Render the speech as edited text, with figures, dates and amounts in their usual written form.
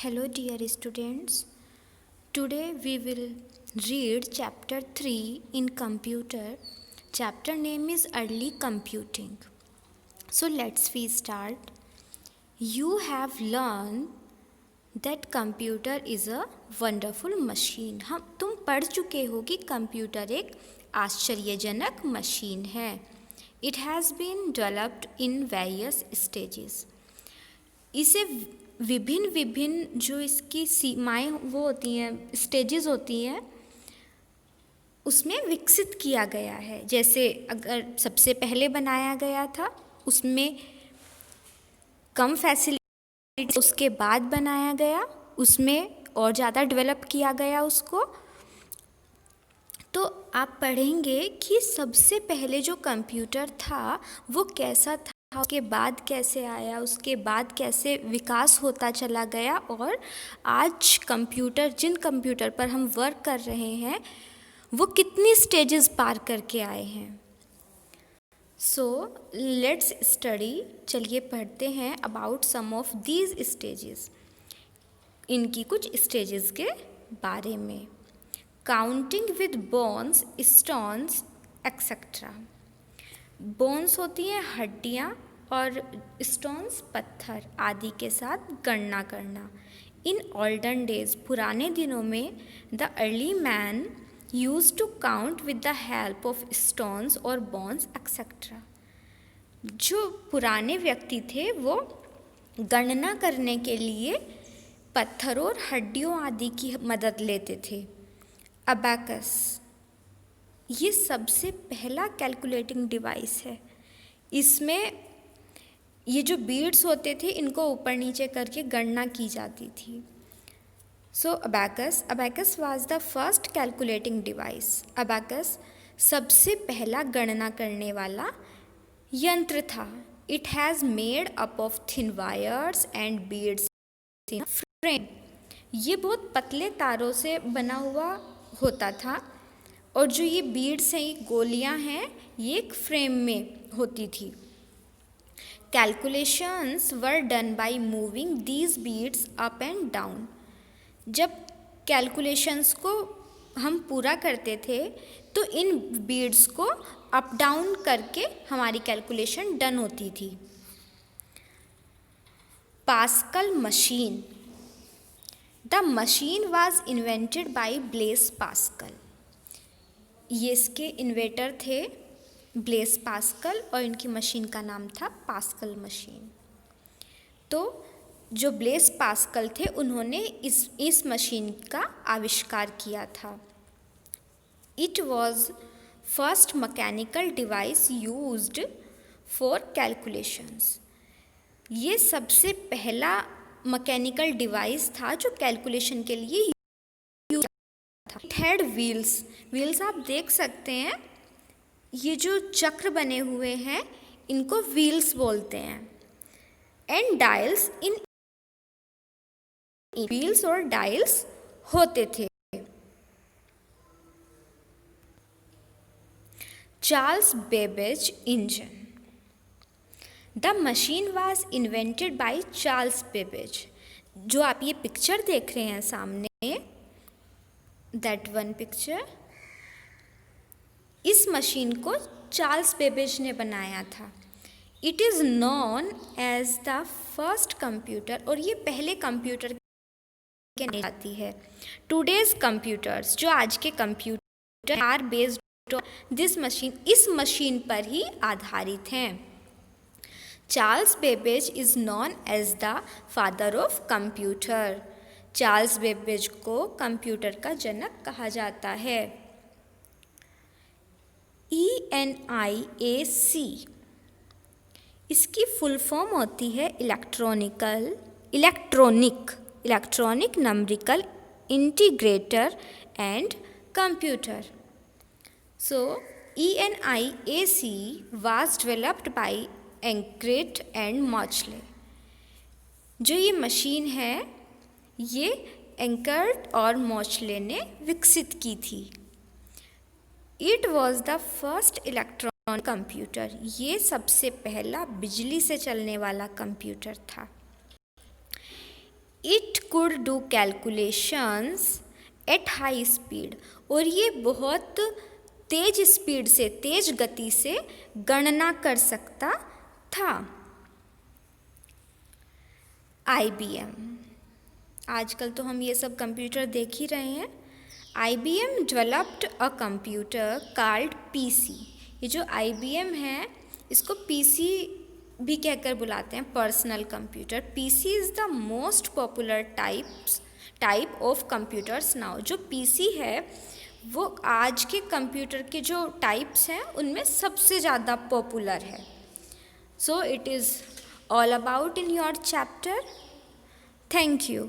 Hello dear students. Today we will read chapter 3 in computer. Chapter name is early computing. So let's we start. You have learned that computer is a wonderful machine. तुम पढ़ चुके हो कि computer एक आश्चर्यजनक machine है. It has been developed in various stages. इसे विभिन्न जो इसकी सीमाएं वो होती हैं, स्टेजेस होती हैं, उसमें विकसित किया गया है. जैसे अगर सबसे पहले बनाया गया था उसमें कम फैसिलिटी, उसके बाद बनाया गया उसमें और ज़्यादा डेवलप किया गया उसको. तो आप पढ़ेंगे कि सबसे पहले जो कंप्यूटर था वो कैसा था, उसके बाद कैसे आया, उसके बाद कैसे विकास होता चला गया, और आज जिन कंप्यूटर पर हम वर्क कर रहे हैं वो कितनी स्टेजेस पार करके आए हैं. So let's study. चलिए पढ़ते हैं about some of these stages, इनकी कुछ स्टेजेस के बारे में. Counting with bones, stones etcetera. Bones होती हैं हड्डियाँ और स्टोन्स पत्थर आदि के साथ गणना करना. इन ओल्डन डेज, पुराने दिनों में, the early man use to count with the help of stones और बोन्स एक्सेट्रा. जो पुराने व्यक्ति थे वो गणना करने के लिए पत्थरों और हड्डियों आदि की मदद लेते थे. अबैकस, ये सबसे पहला कैलकुलेटिंग डिवाइस है. इसमें ये जो बीड्स होते थे इनको ऊपर नीचे करके गणना की जाती थी. So abacus was the first calculating device. Abacus सबसे पहला गणना करने वाला यंत्र था. It has made up of thin wires and beads in frame. ये बहुत पतले तारों से बना हुआ होता था और जो ये बीड्स हैं, ये गोलियां हैं, ये एक फ्रेम में होती थी. Calculations were done by moving these beads up and down. जब कैलकुलेशंस को हम पूरा करते थे तो इन बीड्स को अप डाउन करके हमारी कैलकुलेशन डन होती थी. Pascal machine. The machine was invented bye Blaise Pascal. ये इसके इन्वेंटर थे ब्लेस पास्कल और इनकी मशीन का नाम था पास्कल मशीन. तो जो ब्लेस पास्कल थे उन्होंने इस मशीन का आविष्कार किया था. It was first mechanical device used for calculations. ये सबसे पहला मैकेनिकल डिवाइस था जो कैलकुलेशन के लिए यूज था. इट हैड व्हील्स आप देख सकते हैं, ये जो चक्र बने हुए हैं इनको व्हील्स बोलते हैं. एंड डायल्स, इन व्हील्स और डायल्स होते थे. Charles Babbage engine. The machine was invented by Charles Babbage. जो आप ये पिक्चर देख रहे हैं सामने, दैट वन पिक्चर, इस मशीन को चार्ल्स बेबेज ने बनाया था. It is known as the first computer, और ये पहले कंप्यूटर के नाम आती है. टुडेज कंप्यूटर्स, जो आज के computer are based on this machine, इस मशीन पर ही आधारित हैं. Charles Babbage is known as the father of computer. Charles Babbage को कंप्यूटर का जनक कहा जाता है. ENIAC, इसकी फुल फॉर्म होती है electronic numerical integrator and computer. So ENIAC was developed by Eckert and Mauchly. जो ये मशीन है ये एंकर्ट और मॉचले ने विकसित की थी. It was the first electronic computer. ये सबसे पहला बिजली से चलने वाला कंप्यूटर था. It could do calculations at high speed, और ये बहुत तेज स्पीड से, तेज गति से गणना कर सकता था। IBM, आजकल तो हम ये सब कंप्यूटर देख ही रहे हैं। IBM developed a computer called PC। ये जो IBM है इसको PC भी कहकर बुलाते हैं, personal computer. PC is the most popular type of computers now. जो PC है वो आज के कंप्यूटर के जो टाइप्स हैं उनमें सबसे ज़्यादा पॉपुलर है। So it is all about in your chapter. Thank you.